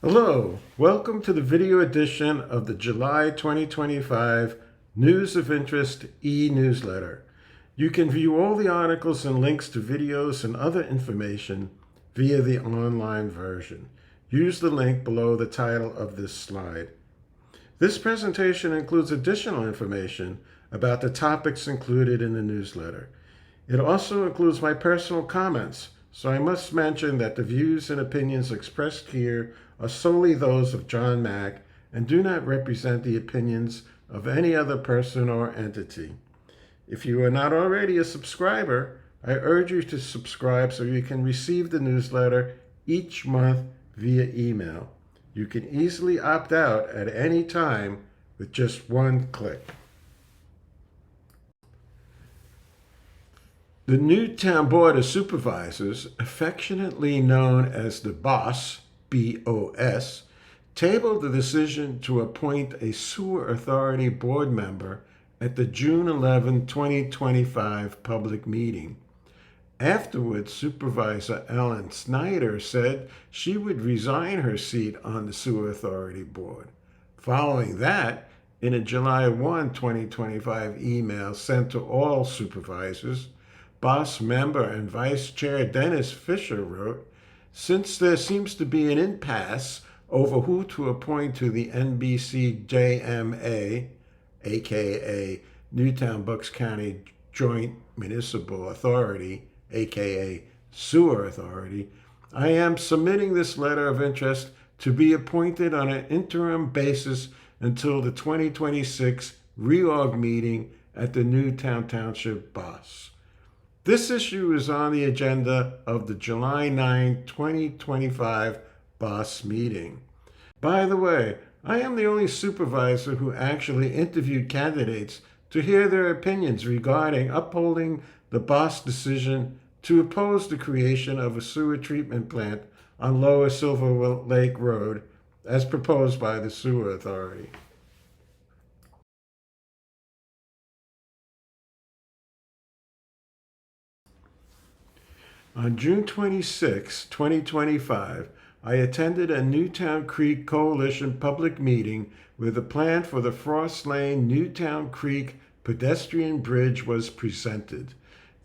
Hello, welcome to the video edition of the July 2025 News of Interest e-newsletter. You can view all the articles and links to videos and other information via the online version. Use the link below the title of this slide. This presentation includes additional information about the topics included in the newsletter. It also includes my personal comments, so I must mention that the views and opinions expressed here are solely those of John Mack and do not represent the opinions of any other person or entity. If you are not already a subscriber, I urge you to subscribe so you can receive the newsletter each month via email. You can easily opt out at any time with just one click. The Newtown Board of Supervisors, affectionately known as the BOSS, B-O-S, tabled the decision to appoint a sewer authority board member at the June 11, 2025 public meeting. Afterwards, Supervisor Ellen Snyder said she would resign her seat on the sewer authority board. Following that, in a July 1, 2025 email sent to all supervisors, BOSS member and Vice Chair Dennis Fisher wrote, "Since there seems to be an impasse over who to appoint to the NBCJMA, aka Newtown Bucks County Joint Municipal Authority, aka Sewer Authority, I am submitting this letter of interest to be appointed on an interim basis until the 2026 reorg meeting at the Newtown Township BOSS. This issue is on the agenda of the July 9, 2025 BOSS meeting. By the way, I am the only supervisor who actually interviewed candidates to hear their opinions regarding upholding the BOSS decision to oppose the creation of a sewer treatment plant on Lower Silver Lake Road as proposed by the Sewer Authority. On June 26, 2025, I attended a Newtown Creek Coalition public meeting where the plan for the Frost Lane Newtown Creek pedestrian bridge was presented.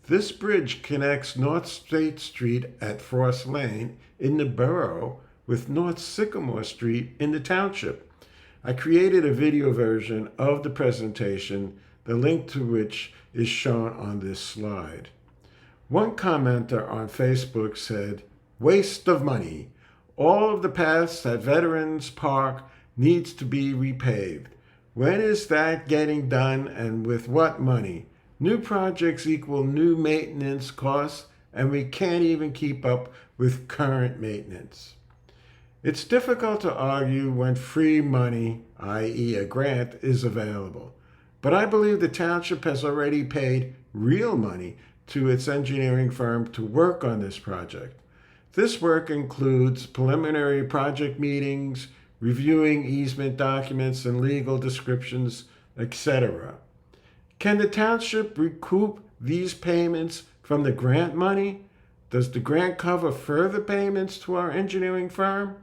This bridge connects North State Street at Frost Lane in the borough with North Sycamore Street in the township. I created a video version of the presentation, the link to which is shown on this slide. One commenter on Facebook said, "Waste of money. All of the paths at Veterans Park needs to be repaved. When is that getting done and with what money? New projects equal new maintenance costs, and we can't even keep up with current maintenance." It's difficult to argue when free money, i.e. a grant, is available. But I believe the township has already paid real money to its engineering firm to work on this project. This work includes preliminary project meetings, reviewing easement documents and legal descriptions, etc. Can the township recoup these payments from the grant money? Does the grant cover further payments to our engineering firm?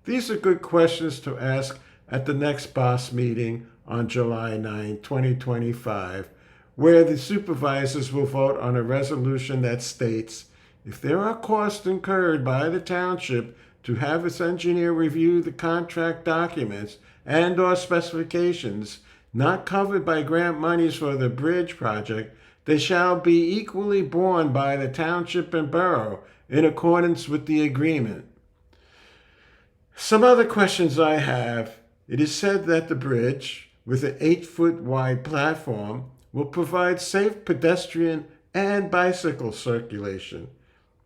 These are good questions to ask at the next BOSS meeting on July 9, 2025, where the supervisors will vote on a resolution that states, if there are costs incurred by the township to have its engineer review the contract documents and/or specifications not covered by grant monies for the bridge project, they shall be equally borne by the township and borough in accordance with the agreement. Some other questions I have. It is said that the bridge, with an 8-foot wide platform, will provide safe pedestrian and bicycle circulation.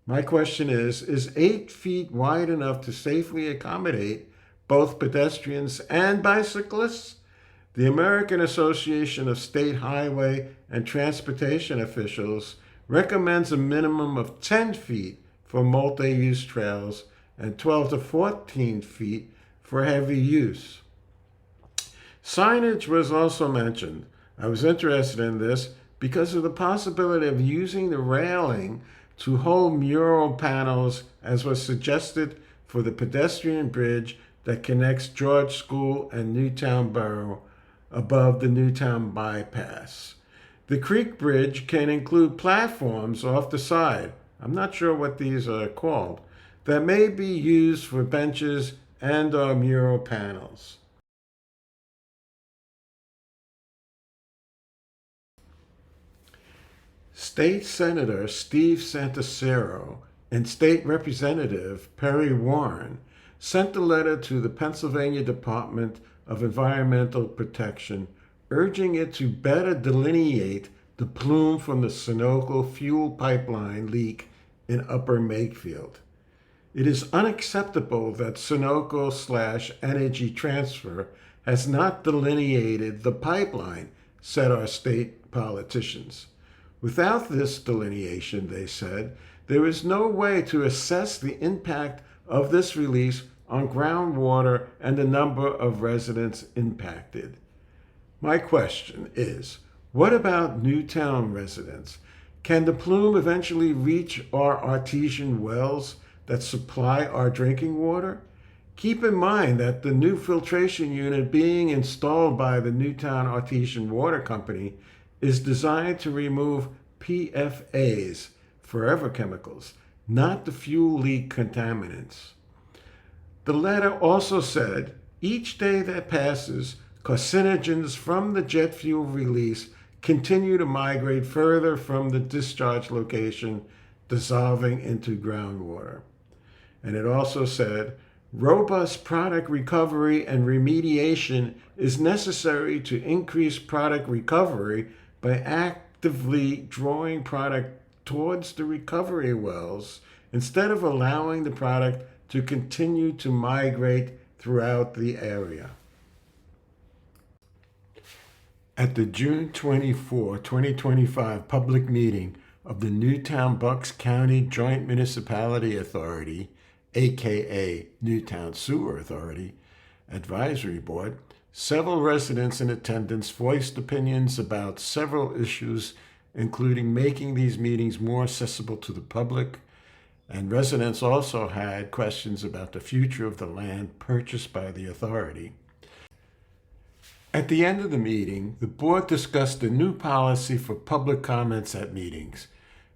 My question is 8 feet wide enough to safely accommodate both pedestrians and bicyclists? The American Association of State Highway and Transportation Officials recommends a minimum of 10 feet for multi-use trails and 12 to 14 feet for heavy use. Signage was also mentioned. I was interested in this because of the possibility of using the railing to hold mural panels as was suggested for the pedestrian bridge that connects George School and Newtown Borough above the Newtown bypass. The creek bridge can include platforms off the side, I'm not sure what these are called, that may be used for benches and/or mural panels. State Senator Steve Santasero and State Representative Perry Warren sent a letter to the Pennsylvania Department of Environmental Protection urging it to better delineate the plume from the Sunoco fuel pipeline leak in Upper Makefield. It is unacceptable that Sunoco/Energy Transfer has not delineated the pipeline, said our state politicians. Without this delineation, they said, there is no way to assess the impact of this release on groundwater and the number of residents impacted. My question is, what about Newtown residents? Can the plume eventually reach our artesian wells that supply our drinking water? Keep in mind that the new filtration unit being installed by the Newtown Artesian Water Company is designed to remove PFAs, forever chemicals, not the fuel leak contaminants. The letter also said, each day that passes, carcinogens from the jet fuel release continue to migrate further from the discharge location, dissolving into groundwater. And it also said, robust product recovery and remediation is necessary to increase product recovery by actively drawing product towards the recovery wells instead of allowing the product to continue to migrate throughout the area. At the June 24, 2025 public meeting of the Newtown-Bucks County Joint Municipality Authority, aka Newtown Sewer Authority, Advisory Board, several residents in attendance voiced opinions about several issues, including making these meetings more accessible to the public, and residents also had questions about the future of the land purchased by the authority. At the end of the meeting, the board discussed a new policy for public comments at meetings.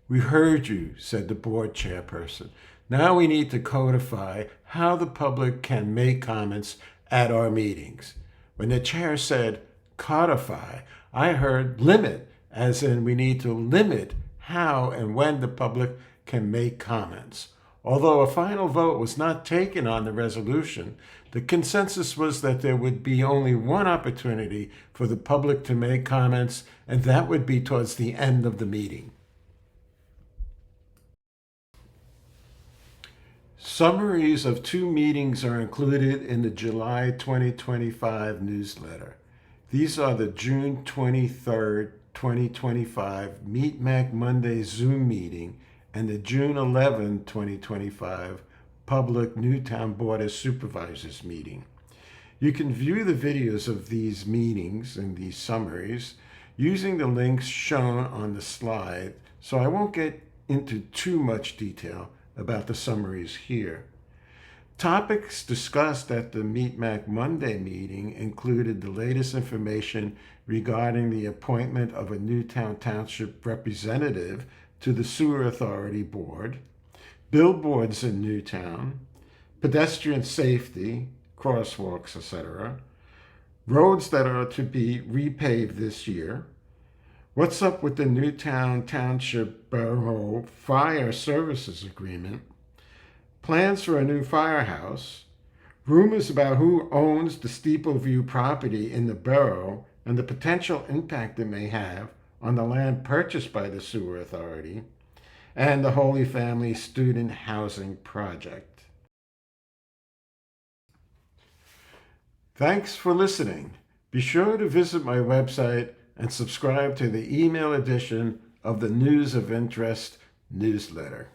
We heard you, said the board chairperson. Now we need to codify how the public can make comments at our meetings. When the chair said codify, I heard limit, as in we need to limit how and when the public can make comments. Although a final vote was not taken on the resolution, the consensus was that there would be only one opportunity for the public to make comments, and that would be towards the end of the meeting. Summaries of 2 meetings are included in the July 2025 newsletter. These are the June 23rd, 2025 Meet Mac Monday Zoom meeting and the June 11, 2025 public Newtown Board of Supervisors meeting. You can view the videos of these meetings and these summaries using the links shown on the slide, so I won't get into too much detail about the summaries here. Topics discussed at the Meet Mac Monday meeting included the latest information regarding the appointment of a Newtown Township representative to the Sewer Authority Board, billboards in Newtown, pedestrian safety, crosswalks, etc., roads that are to be repaved this year, what's up with the Newtown Township Borough Fire Services Agreement, plans for a new firehouse, rumors about who owns the Steepleview property in the borough and the potential impact it may have on the land purchased by the Sewer Authority, and the Holy Family Student Housing Project. Thanks for listening. Be sure to visit my website and subscribe to the email edition of the News of Interest newsletter.